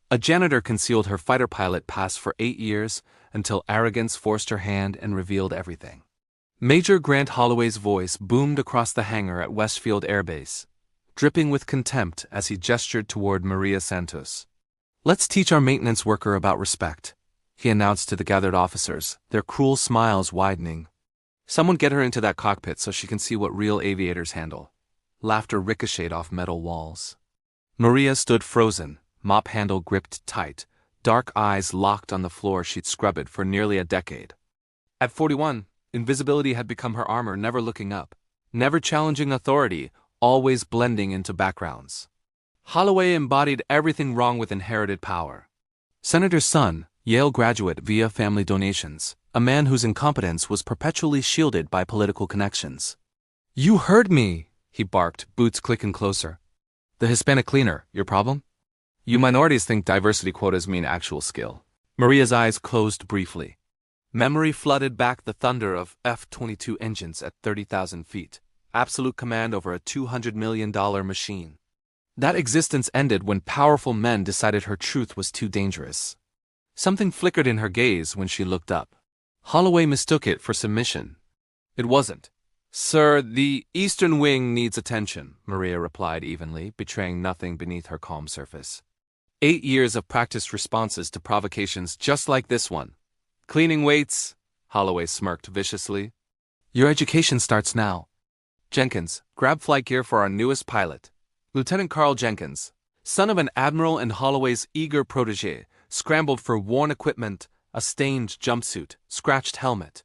A janitor concealed her fighter pilot past for 8 years until arrogance forced her hand and revealed everything. Major Grant Holloway's voice boomed across the hangar at Westfield Air Base, dripping with contempt as he gestured toward Maria Santos. "Let's teach our maintenance worker about respect," he announced to the gathered officers, their cruel smiles widening. "Someone get her into that cockpit so she can see what real aviators handle." Laughter ricocheted off metal walls. Maria stood frozen, mop handle gripped tight, dark eyes locked on the floor she'd scrubbed for nearly a decade. At 41, invisibility had become her armor, never looking up, never challenging authority, always blending into backgrounds. Holloway embodied everything wrong with inherited power. Senator's son, Yale graduate via family donations, a man whose incompetence was perpetually shielded by political connections. "You heard me," he barked, boots clicking closer. "The Hispanic cleaner, your problem? You minorities think diversity quotas mean actual skill." Maria's eyes closed briefly. Memory flooded back the thunder of F-22 engines at 30,000 feet, absolute command over a $200 million machine. That existence ended when powerful men decided her truth was too dangerous. Something flickered in her gaze when she looked up. Holloway mistook it for submission. "It wasn't. Sir, the Eastern Wing needs attention," Maria replied evenly, betraying nothing beneath her calm surface. 8 years of practiced responses to provocations just like this one. "Cleaning weights," Holloway smirked viciously. "Your education starts now. Jenkins, grab flight gear for our newest pilot." Lieutenant Carl Jenkins, son of an admiral and Holloway's eager protege, scrambled for worn equipment, a stained jumpsuit, scratched helmet.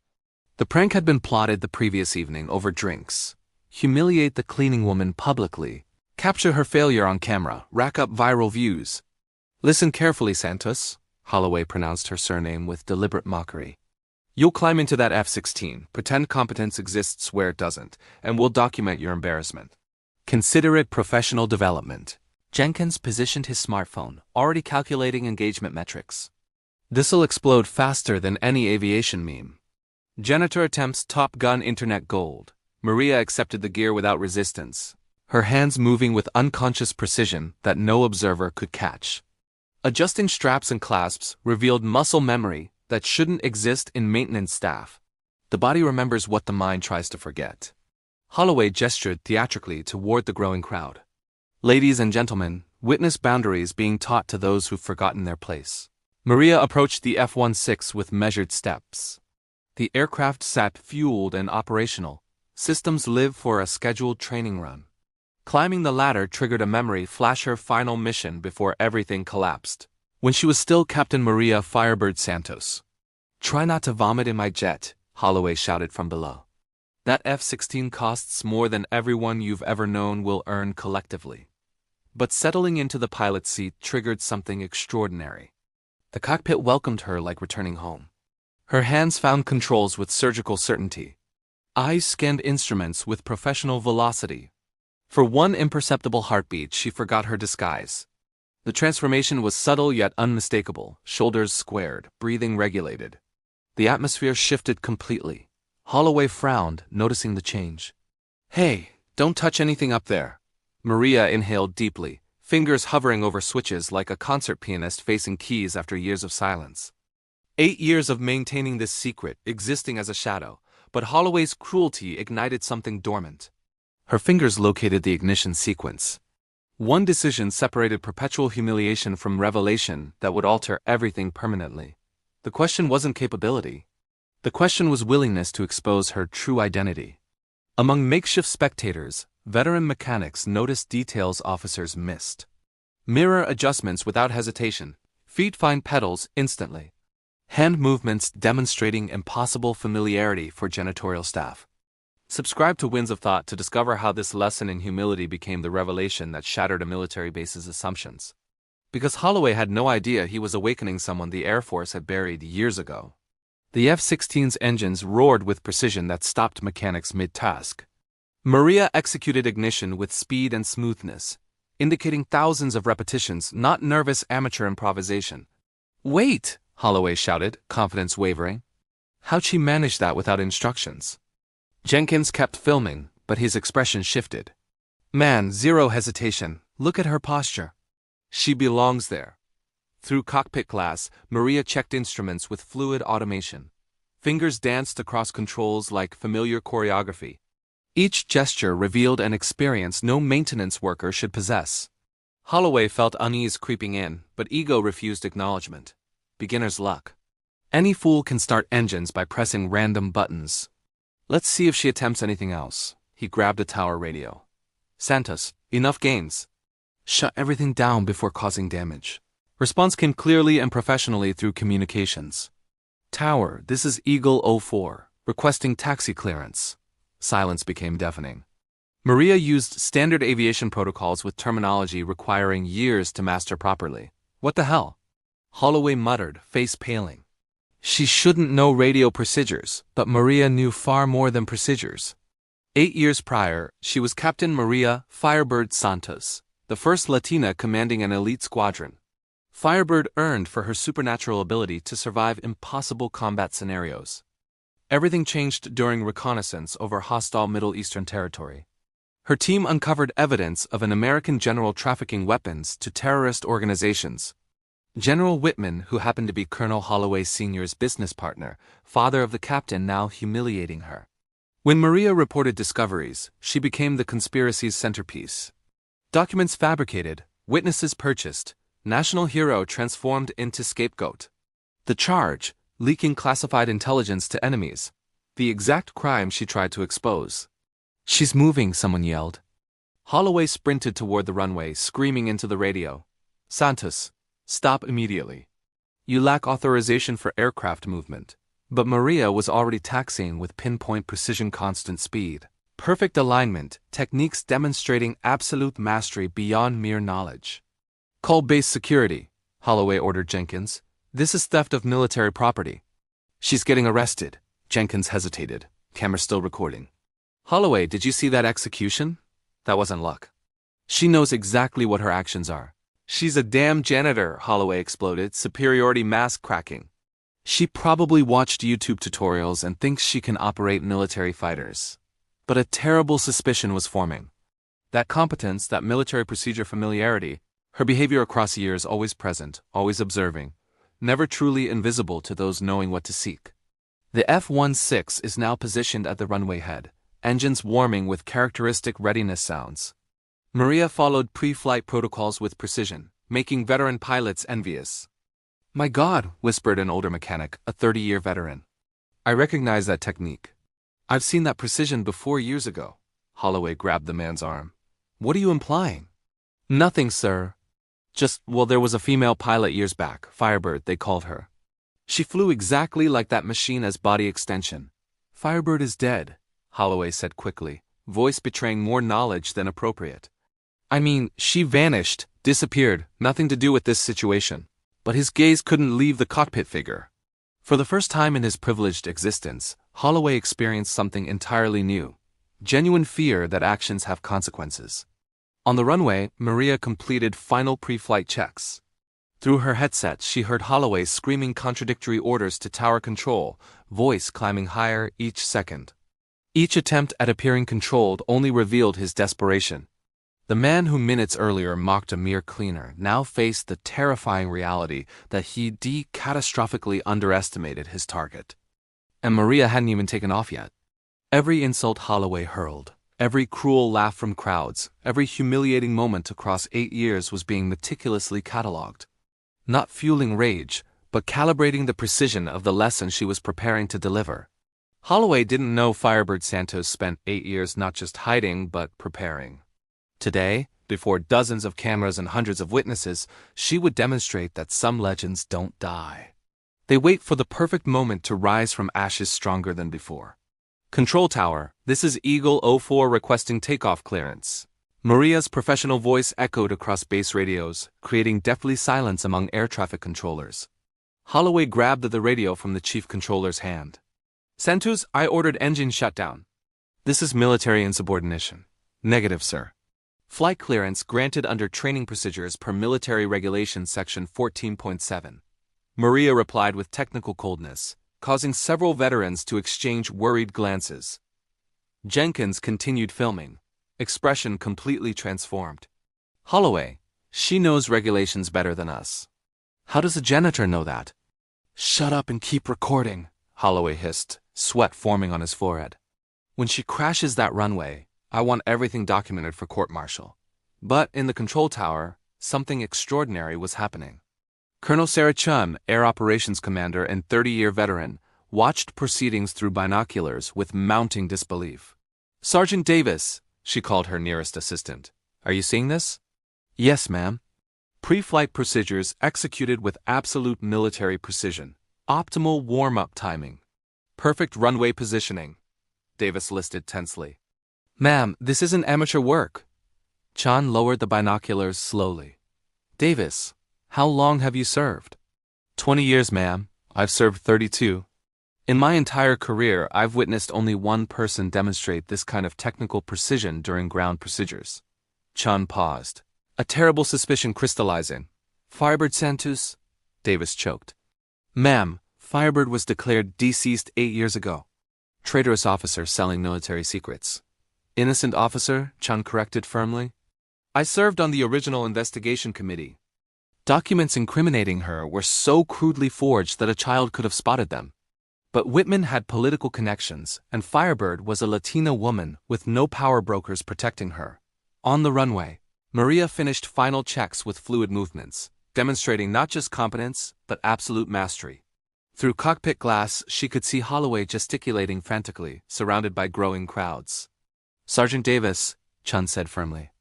The prank had been plotted the previous evening over drinks. Humiliate the cleaning woman publicly, capture her failure on camera, rack up viral views. "Listen carefully, Santos," Holloway pronounced her surname with deliberate mockery. "You'll climb into that F-16, pretend competence exists where it doesn't, and we'll document your embarrassment. Consider it professional development." Jenkins positioned his smartphone, already calculating engagement metrics. "This'll explode faster than any aviation meme." Janitor attempts Top Gun Internet Gold. Maria accepted the gear without resistance, her hands moving with unconscious precision that no observer could catch. Adjusting straps and clasps revealed muscle memory that shouldn't exist in maintenance staff. The body remembers what the mind tries to forget. Holloway gestured theatrically toward the growing crowd. "Ladies and gentlemen, witness boundaries being taught to those who've forgotten their place." Maria approached the F-16 with measured steps. The aircraft sat fueled and operational. Systems live for a scheduled training run. Climbing the ladder triggered a memory flash, her final mission before everything collapsed. When she was still Captain Maria Firebird Santos. "Try not to vomit in my jet," Holloway shouted from below. "That F-16 costs more than everyone you've ever known will earn collectively." But settling into the pilot's seat triggered something extraordinary. The cockpit welcomed her like returning home. Her hands found controls with surgical certainty. Eyes scanned instruments with professional velocity. For one imperceptible heartbeat, she forgot her disguise. The transformation was subtle yet unmistakable, shoulders squared, breathing regulated. The atmosphere shifted completely. Holloway frowned, noticing the change. "Hey, don't touch anything up there." Maria inhaled deeply, fingers hovering over switches like a concert pianist facing keys after years of silence. 8 years of maintaining this secret, existing as a shadow, but Holloway's cruelty ignited something dormant. Her fingers located the ignition sequence. One decision separated perpetual humiliation from revelation that would alter everything permanently. The question wasn't capability. The question was willingness to expose her true identity. Among makeshift spectators, veteran mechanics noticed details officers missed. Mirror adjustments without hesitation, feet find pedals instantly. Hand movements demonstrating impossible familiarity for janitorial staff. Subscribe to Winds of Thought to discover how this lesson in humility became the revelation that shattered a military base's assumptions. Because Holloway had no idea he was awakening someone the Air Force had buried years ago. The F-16's engines roared with precision that stopped mechanics mid-task. Maria executed ignition with speed and smoothness, indicating thousands of repetitions, not nervous amateur improvisation. "Wait!" Holloway shouted, confidence wavering. How'd she manage that without instructions? Jenkins kept filming, but his expression shifted. "Man, zero hesitation. Look at her posture. She belongs there." Through cockpit glass, Maria checked instruments with fluid automation. Fingers danced across controls like familiar choreography. Each gesture revealed an experience no maintenance worker should possess. Holloway felt unease creeping in, but ego refused acknowledgement. Beginner's luck. Any fool can start engines by pressing random buttons. Let's see if she attempts anything else. He grabbed a tower radio. Santos, enough games. Shut everything down before causing damage. Response came clearly and professionally through communications. Tower, this is Eagle 04, requesting taxi clearance. Silence became deafening. Maria used standard aviation protocols with terminology requiring years to master properly. What the hell? Holloway muttered, face paling. She shouldn't know radio procedures, but Maria knew far more than procedures. 8 years prior, she was Captain Maria Firebird Santos, the first Latina commanding an elite squadron. Firebird earned for her supernatural ability to survive impossible combat scenarios. Everything changed during reconnaissance over hostile Middle Eastern territory. Her team uncovered evidence of an American general trafficking weapons to terrorist organizations. General Whitman, who happened to be Colonel Holloway Sr.'s business partner, father of the captain, now humiliating her. When Maria reported discoveries, she became the conspiracy's centerpiece. Documents fabricated, witnesses purchased, national hero transformed into scapegoat. The charge, leaking classified intelligence to enemies, the exact crime she tried to expose. She's moving, someone yelled. Holloway sprinted toward the runway, screaming into the radio. Santos, stop immediately. You lack authorization for aircraft movement. But Maria was already taxiing with pinpoint precision, constant speed. Perfect alignment, techniques demonstrating absolute mastery beyond mere knowledge. Call base security, Holloway ordered Jenkins. This is theft of military property. She's getting arrested. Jenkins hesitated, camera still recording. Holloway, did you see that execution? That wasn't luck. She knows exactly what her actions are. She's a damn janitor, Holloway exploded, superiority mask cracking. She probably watched YouTube tutorials and thinks she can operate military fighters. But a terrible suspicion was forming. That competence, that military procedure familiarity, her behavior across years always present, always observing, never truly invisible to those knowing what to seek. The F-16 is now positioned at the runway head, engines warming with characteristic readiness sounds. Maria followed pre-flight protocols with precision, making veteran pilots envious. My God, whispered an older mechanic, a 30-year veteran. I recognize that technique. I've seen that precision before years ago. Holloway grabbed the man's arm. What are you implying? Nothing, sir. Well, there was a female pilot years back, Firebird, they called her. She flew exactly like that machine as body extension. Firebird is dead, Holloway said quickly, voice betraying more knowledge than appropriate. I mean, she vanished, disappeared, nothing to do with this situation. But his gaze couldn't leave the cockpit figure. For the first time in his privileged existence, Holloway experienced something entirely new. Genuine fear that actions have consequences. On the runway, Maria completed final pre-flight checks. Through her headset, she heard Holloway screaming contradictory orders to tower control, voice climbing higher each second. Each attempt at appearing controlled only revealed his desperation. The man who minutes earlier mocked a mere cleaner now faced the terrifying reality that he catastrophically underestimated his target. And Maria hadn't even taken off yet. Every insult Holloway hurled, every cruel laugh from crowds, every humiliating moment across 8 years was being meticulously catalogued. Not fueling rage, but calibrating the precision of the lesson she was preparing to deliver. Holloway didn't know Firebird Santos spent 8 years not just hiding but preparing. Today, before dozens of cameras and hundreds of witnesses, she would demonstrate that some legends don't die. They wait for the perfect moment to rise from ashes stronger than before. Control tower, this is Eagle 04 requesting takeoff clearance. Maria's professional voice echoed across base radios, creating deathly silence among air traffic controllers. Holloway grabbed the radio from the chief controller's hand. Santos, I ordered engine shutdown. This is military insubordination. Negative, sir. Flight clearance granted under training procedures per military regulation section 14.7. Maria replied with technical coldness, causing several veterans to exchange worried glances. Jenkins continued filming, expression completely transformed. Holloway, she knows regulations better than us. How does the janitor know that? Shut up and keep recording, Holloway hissed, sweat forming on his forehead. When she crashes that runway, I want everything documented for court-martial. But in the control tower, something extraordinary was happening. Colonel Sarah Chun, Air Operations Commander and 30-year veteran, watched proceedings through binoculars with mounting disbelief. Sergeant Davis, she called her nearest assistant. Are you seeing this? Yes, ma'am. Pre-flight procedures executed with absolute military precision. Optimal warm-up timing. Perfect runway positioning, Davis listed tensely. Ma'am, this isn't amateur work. Chan lowered the binoculars slowly. Davis, how long have you served? 20 years, ma'am. I've served 32. In my entire career, I've witnessed only one person demonstrate this kind of technical precision during ground procedures. Chan paused. A terrible suspicion crystallizing. Firebird Santos? Davis choked. Ma'am, Firebird was declared deceased 8 years ago. Traitorous officer selling military secrets. Innocent officer, Chan corrected firmly. I served on the original investigation committee. Documents incriminating her were so crudely forged that a child could have spotted them. But Whitman had political connections, and Firebird was a Latina woman with no power brokers protecting her. On the runway, Maria finished final checks with fluid movements, demonstrating not just competence, but absolute mastery. Through cockpit glass, she could see Holloway gesticulating frantically, surrounded by growing crowds. Sergeant Davis, Chun said firmly.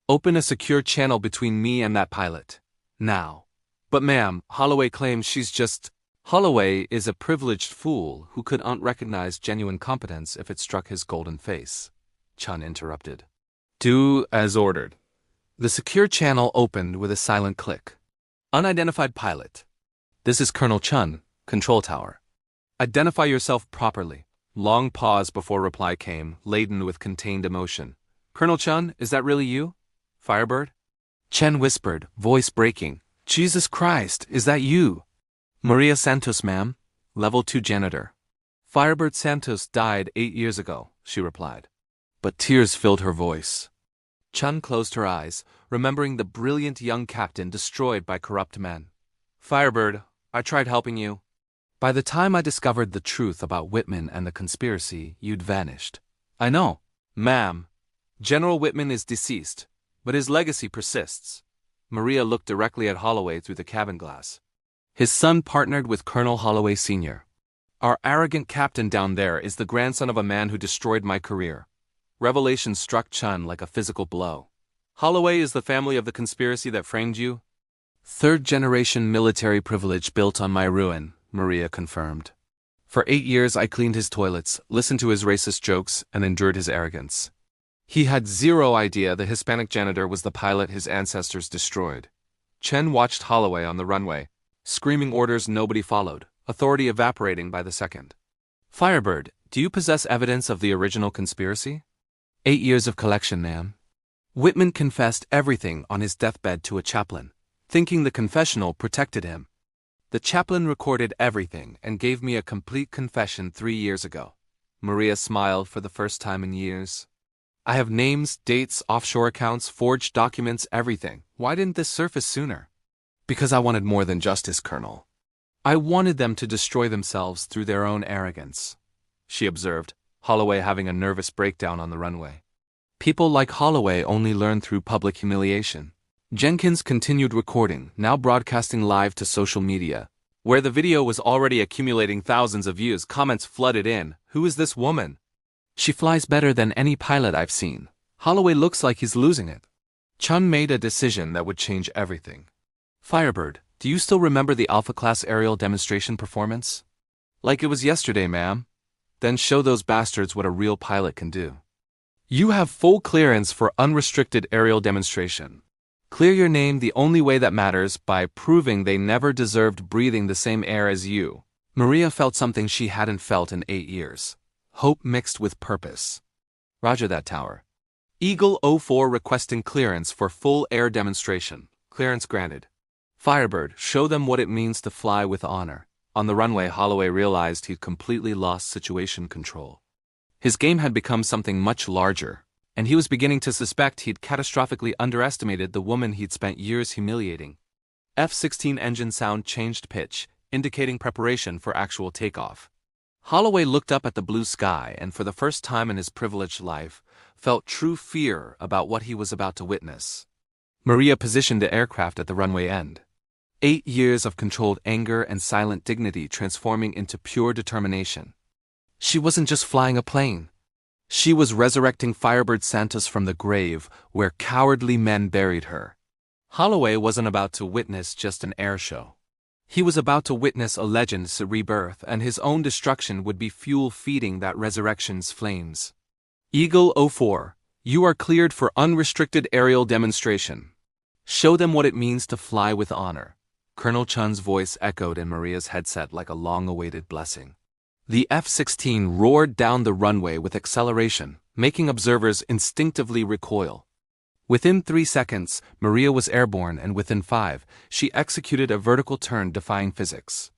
Open a secure channel between me and that pilot. Now. But ma'am, Holloway claims she's just... Holloway is a privileged fool who could not recognize genuine competence if it struck his golden face. Chun interrupted. Do as ordered. The secure channel opened with a silent click. Unidentified pilot. This is Colonel Chun, Control Tower. Identify yourself properly. Long pause before reply came, laden with contained emotion. Colonel Chun, is that really you? Firebird? Chen whispered, voice breaking. Jesus Christ, is that you? Maria Santos, ma'am. Level 2 janitor. Firebird Santos died 8 years ago, she replied. But tears filled her voice. Chun closed her eyes, remembering the brilliant young captain destroyed by corrupt men. Firebird, I tried helping you. By the time I discovered the truth about Whitman and the conspiracy, you'd vanished. I know. Ma'am, General Whitman is deceased, but his legacy persists. Maria looked directly at Holloway through the cabin glass. His son partnered with Colonel Holloway Sr. Our arrogant captain down there is the grandson of a man who destroyed my career. Revelation struck Chun like a physical blow. Holloway is the family of the conspiracy that framed you? Third-generation military privilege built on my ruin, Maria confirmed. For 8 years I cleaned his toilets, listened to his racist jokes, and endured his arrogance. He had zero idea the Hispanic janitor was the pilot his ancestors destroyed. Chen watched Holloway on the runway, screaming orders nobody followed, authority evaporating by the second. Firebird, do you possess evidence of the original conspiracy? 8 years of collection, ma'am. Whitman confessed everything on his deathbed to a chaplain, thinking the confessional protected him. The chaplain recorded everything and gave me a complete confession 3 years ago. Maria smiled for the first time in years. I have names, dates, offshore accounts, forged documents, everything. Why didn't this surface sooner? Because I wanted more than justice, Colonel. I wanted them to destroy themselves through their own arrogance, she observed, Holloway having a nervous breakdown on the runway. People like Holloway only learn through public humiliation. Jenkins continued recording, now broadcasting live to social media. Where the video was already accumulating thousands of views, comments flooded in. Who is this woman? She flies better than any pilot I've seen. Holloway looks like he's losing it. Chun made a decision that would change everything. Firebird, do you still remember the Alpha-class aerial demonstration performance? Like it was yesterday, ma'am. Then show those bastards what a real pilot can do. You have full clearance for unrestricted aerial demonstration. Clear your name the only way that matters by proving they never deserved breathing the same air as you. Maria felt something she hadn't felt in 8 years. Hope mixed with purpose. Roger that, Tower. Eagle 04 requesting clearance for full air demonstration. Clearance granted. Firebird, show them what it means to fly with honor. On the runway, Holloway realized he'd completely lost situation control. His game had become something much larger, and he was beginning to suspect he'd catastrophically underestimated the woman he'd spent years humiliating. F-16 engine sound changed pitch, indicating preparation for actual takeoff. Holloway looked up at the blue sky and for the first time in his privileged life, felt true fear about what he was about to witness. Maria positioned the aircraft at the runway end. 8 years of controlled anger and silent dignity transforming into pure determination. She wasn't just flying a plane. She was resurrecting Firebird Santos from the grave where cowardly men buried her. Holloway wasn't about to witness just an air show. He was about to witness a legend's rebirth, and his own destruction would be fuel feeding that resurrection's flames. Eagle 04, you are cleared for unrestricted aerial demonstration. Show them what it means to fly with honor. Colonel Chun's voice echoed in Maria's headset like a long-awaited blessing. The F-16 roared down the runway with acceleration, making observers instinctively recoil. Within 3 seconds, Maria was airborne, and within 5, she executed a vertical turn defying physics.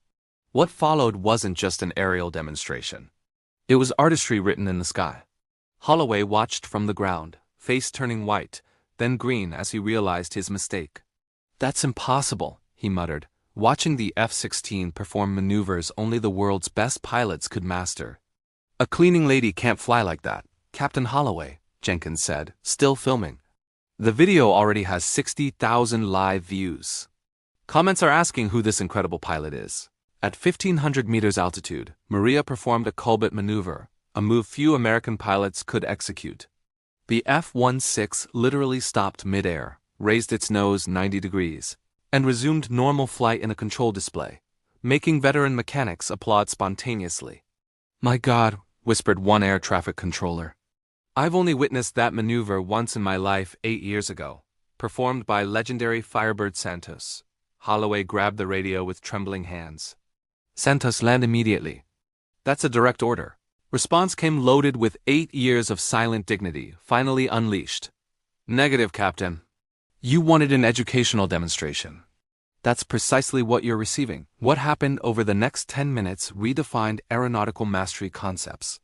What followed wasn't just an aerial demonstration. It was artistry written in the sky. Holloway watched from the ground, face turning white, then green as he realized his mistake. "That's impossible," he muttered, watching the F-16 perform maneuvers only the world's best pilots could master. "A cleaning lady can't fly like that, Captain Holloway," Jenkins said, still filming. The video already has 60,000 live views. Comments are asking who this incredible pilot is. At 1,500 meters altitude, Maria performed a Cockpit maneuver, a move few American pilots could execute. The F-16 literally stopped mid-air, raised its nose 90 degrees, and resumed normal flight in a control display, making veteran mechanics applaud spontaneously. "My God," whispered one air traffic controller. "I've only witnessed that maneuver once in my life 8 years ago, performed by legendary Firebird Santos." Holloway grabbed the radio with trembling hands. "Santos, land immediately." "That's a direct order." Response came loaded with 8 years of silent dignity, finally unleashed. "Negative, Captain. You wanted an educational demonstration. That's precisely what you're receiving." What happened over the next 10 minutes redefined aeronautical mastery concepts.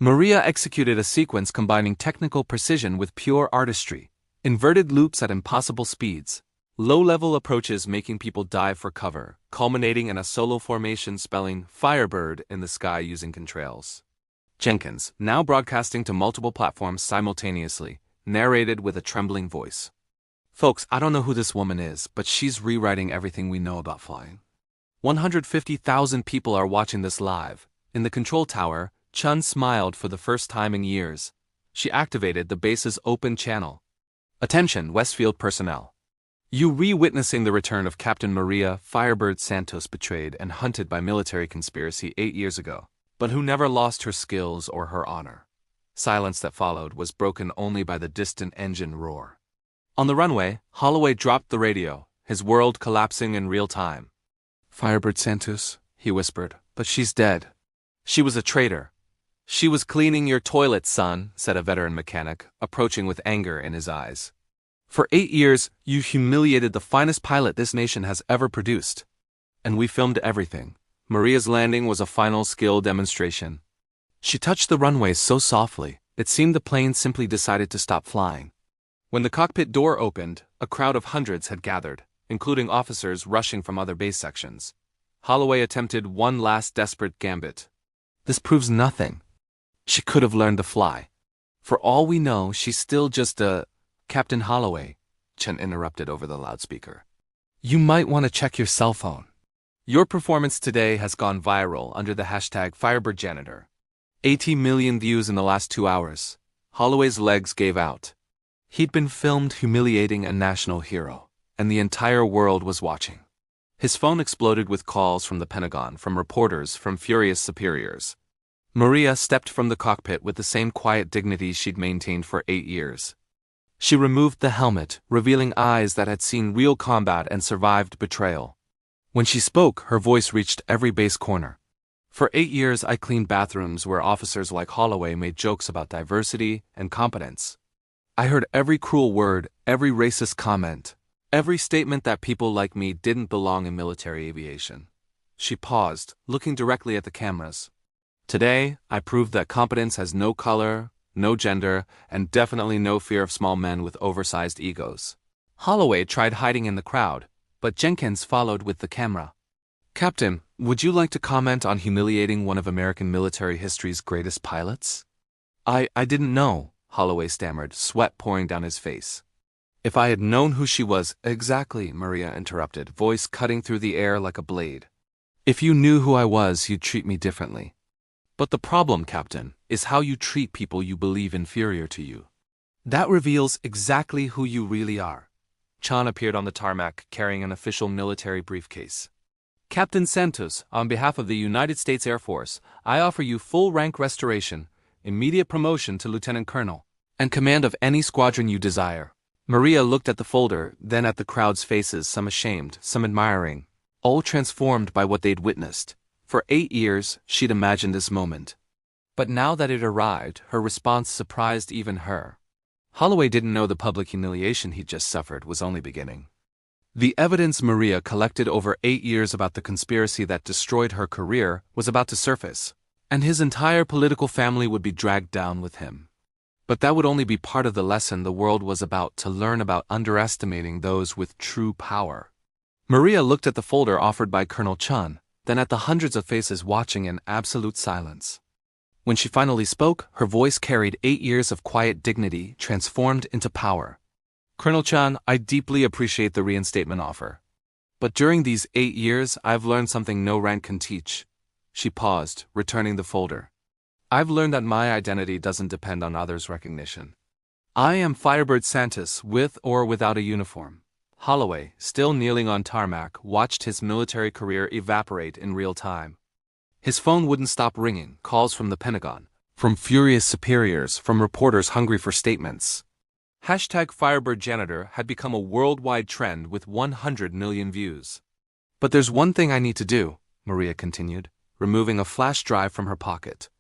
Maria executed a sequence combining technical precision with pure artistry, inverted loops at impossible speeds, low-level approaches making people dive for cover, culminating in a solo formation spelling Firebird in the sky using contrails. Jenkins, now broadcasting to multiple platforms simultaneously, narrated with a trembling voice. "Folks, I don't know who this woman is, but she's rewriting everything we know about flying. 150,000 people are watching this live." In the control tower, Chun smiled for the first time in years. She activated the base's open channel. "Attention, Westfield personnel. You re-witnessing the return of Captain Maria Firebird Santos, betrayed and hunted by military conspiracy 8 years ago, but who never lost her skills or her honor." Silence that followed was broken only by the distant engine roar. On the runway, Holloway dropped the radio, his world collapsing in real time. "Firebird Santos," he whispered, "but she's dead." "She was a traitor." "She was cleaning your toilet, son," said a veteran mechanic, approaching with anger in his eyes. "For 8 years, you humiliated the finest pilot this nation has ever produced. And we filmed everything." Maria's landing was a final skill demonstration. She touched the runway so softly, it seemed the plane simply decided to stop flying. When the cockpit door opened, a crowd of hundreds had gathered, including officers rushing from other base sections. Holloway attempted one last desperate gambit. "This proves nothing. She could have learned to fly. For all we know, she's still just a—" "Captain Holloway," Chen interrupted over the loudspeaker. "You might want to check your cell phone. Your performance today has gone viral under the hashtag Firebird Janitor. 80 million views in the last 2 hours." Holloway's legs gave out. He'd been filmed humiliating a national hero, and the entire world was watching. His phone exploded with calls from the Pentagon, from reporters, from furious superiors. Maria stepped from the cockpit with the same quiet dignity she'd maintained for 8 years. She removed the helmet, revealing eyes that had seen real combat and survived betrayal. When she spoke, her voice reached every base corner. "For 8 years, I cleaned bathrooms where officers like Holloway made jokes about diversity and competence. I heard every cruel word, every racist comment, every statement that people like me didn't belong in military aviation." She paused, looking directly at the cameras. "Today, I proved that competence has no color, no gender, and definitely no fear of small men with oversized egos." Holloway tried hiding in the crowd, but Jenkins followed with the camera. "Captain, would you like to comment on humiliating one of American military history's greatest pilots?" I didn't know," Holloway stammered, sweat pouring down his face. "If I had known who she was—" "Exactly," Maria interrupted, voice cutting through the air like a blade. "If you knew who I was, you'd treat me differently. But the problem, Captain, is how you treat people you believe inferior to you. That reveals exactly who you really are." Chan appeared on the tarmac carrying an official military briefcase. "Captain Santos, on behalf of the United States Air Force, I offer you full rank restoration, immediate promotion to lieutenant colonel, and command of any squadron you desire." Maria looked at the folder, then at the crowd's faces, some ashamed, some admiring, all transformed by what they'd witnessed. For 8 years, she'd imagined this moment. But now that it arrived, her response surprised even her. Holloway didn't know the public humiliation he'd just suffered was only beginning. The evidence Maria collected over 8 years about the conspiracy that destroyed her career was about to surface, and his entire political family would be dragged down with him. But that would only be part of the lesson the world was about to learn about underestimating those with true power. Maria looked at the folder offered by Colonel Chun, then at the hundreds of faces watching in absolute silence. When she finally spoke, her voice carried 8 years of quiet dignity transformed into power. "Colonel Chan, I deeply appreciate the reinstatement offer. But during these 8 years, I've learned something no rank can teach." She paused, returning the folder. "I've learned that my identity doesn't depend on others' recognition. I am Firebird Santos, with or without a uniform." Holloway, still kneeling on tarmac, watched his military career evaporate in real time. His phone wouldn't stop ringing, calls from the Pentagon, from furious superiors, from reporters hungry for statements. #Firebird Janitor had become a worldwide trend with 100 million views. "But there's one thing I need to do," Maria continued, removing a flash drive from her pocket.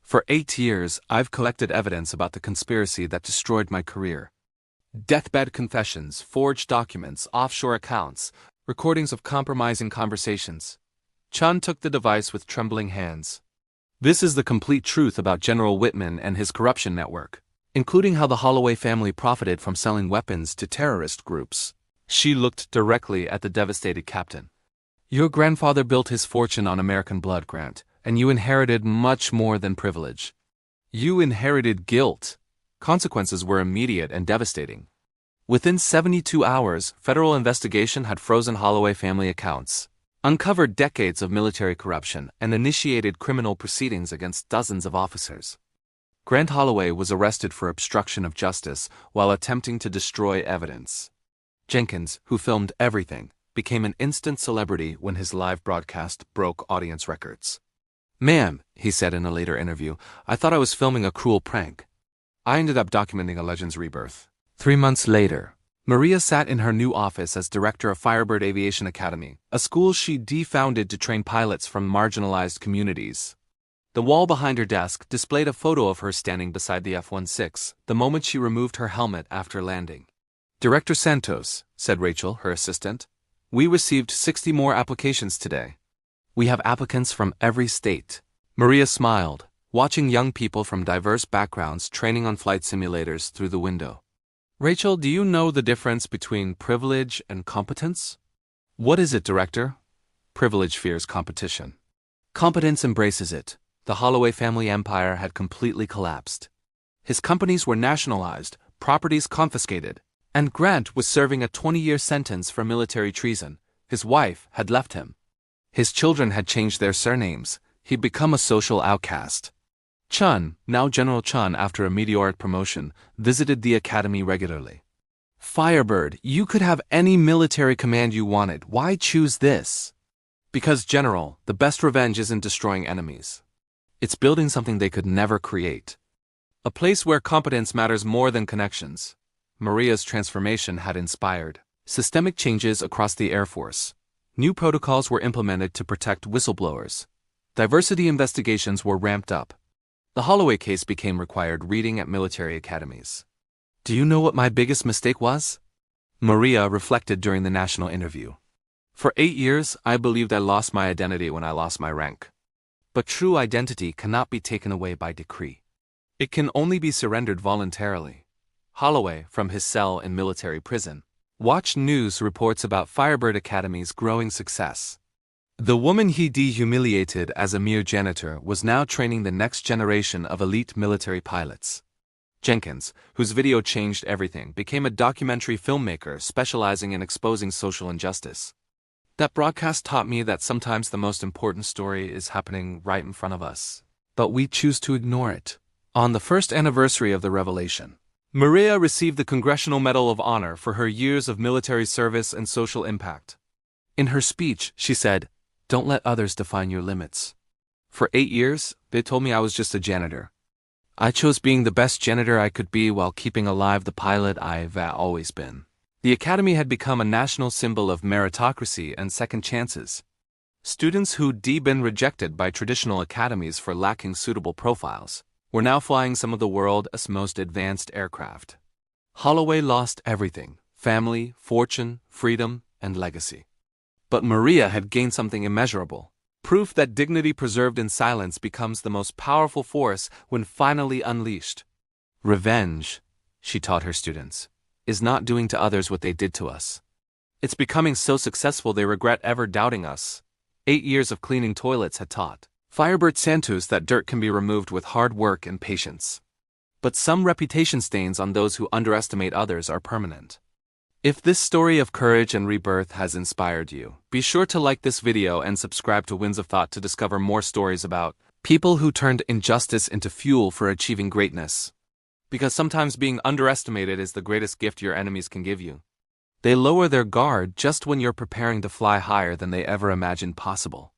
"For 8 years, I've collected evidence about the conspiracy that destroyed my career. Deathbed confessions, forged documents, offshore accounts, recordings of compromising conversations." Chan took the device with trembling hands. "This is the complete truth about General Whitman and his corruption network, including how the Holloway family profited from selling weapons to terrorist groups." She looked directly at the devastated captain. "Your grandfather built his fortune on American blood, Grant, and you inherited much more than privilege. You inherited guilt. Consequences were immediate and devastating. Within 72 hours, federal investigation had frozen Holloway family accounts, uncovered decades of military corruption, and initiated criminal proceedings against dozens of officers. Grant Holloway was arrested for obstruction of justice while attempting to destroy evidence. Jenkins, who filmed everything, became an instant celebrity when his live broadcast broke audience records. "Ma'am," he said in a later interview, "I thought I was filming a cruel prank. I ended up documenting a legend's rebirth." 3 months later, Maria sat in her new office as director of Firebird Aviation Academy, a school she defounded to train pilots from marginalized communities. The wall behind her desk displayed a photo of her standing beside the F-16 the moment she removed her helmet after landing. "Director Santos," said Rachel, her assistant, "we received 60 more applications today. We have applicants from every state." Maria smiled, watching young people from diverse backgrounds training on flight simulators through the window. "Rachel, do you know the difference between privilege and competence?" "What is it, Director?" "Privilege fears competition. Competence embraces it." The Holloway family empire had completely collapsed. His companies were nationalized, properties confiscated, and Grant was serving a 20-year sentence for military treason. His wife had left him. His children had changed their surnames. He'd become a social outcast. Chun, now General Chun after a meteoric promotion, visited the academy regularly. "Firebird, you could have any military command you wanted. Why choose this?" "Because, General, the best revenge isn't destroying enemies. It's building something they could never create. A place where competence matters more than connections." Maria's transformation had inspired systemic changes across the Air Force. New protocols were implemented to protect whistleblowers. Diversity investigations were ramped up. The Holloway case became required reading at military academies. "Do you know what my biggest mistake was?" Maria reflected during the national interview. "For 8 years, I believed I lost my identity when I lost my rank. But true identity cannot be taken away by decree. It can only be surrendered voluntarily." Holloway, from his cell in military prison, Watch news reports about Firebird Academy's growing success. The woman he dehumiliated as a mere janitor was now training the next generation of elite military pilots. Jenkins, whose video changed everything, became a documentary filmmaker specializing in exposing social injustice. That broadcast taught me that sometimes the most important story is happening right in front of us, but we choose to ignore it. On the first anniversary of the revelation, Maria received the Congressional Medal of Honor for her years of military service and social impact. In her speech, she said, "Don't let others define your limits. For 8 years, they told me I was just a janitor. I chose being the best janitor I could be while keeping alive the pilot I've always been." The academy had become a national symbol of meritocracy and second chances. Students who'd been rejected by traditional academies for lacking suitable profiles were now flying some of the world's most advanced aircraft. Holloway lost everything: family, fortune, freedom, and legacy. But Maria had gained something immeasurable. Proof that dignity preserved in silence becomes the most powerful force when finally unleashed. Revenge, she taught her students, is not doing to others what they did to us. It's becoming so successful they regret ever doubting us. 8 years of cleaning toilets had taught Firebird Santos that dirt can be removed with hard work and patience. But some reputation stains on those who underestimate others are permanent. If this story of courage and rebirth has inspired you, be sure to like this video and subscribe to Winds of Thought to discover more stories about people who turned injustice into fuel for achieving greatness. Because sometimes being underestimated is the greatest gift your enemies can give you. They lower their guard just when you're preparing to fly higher than they ever imagined possible.